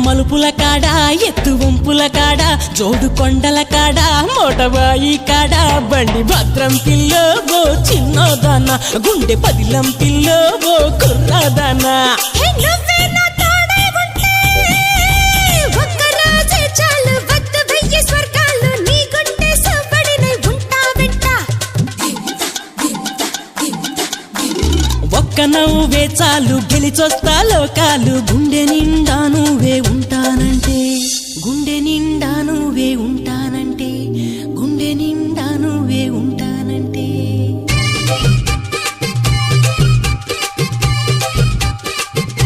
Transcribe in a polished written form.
మలుపుల కాడ ఎత్తు వంపుల కాడ జోడు కొండల కాడ మోటబాయి కాడ బండి భద్రం పిల్లో ఓ చిన్నదాన గుండె పదిలం పిల్లో ఓ కుర్రదానా ఒక్క నవ్వే చాలు గెలిచొస్తా లోకాలు గుండె నిండా నువ్వే ఉంటానంటే గుండె నిండా నువ్వే ఉంటా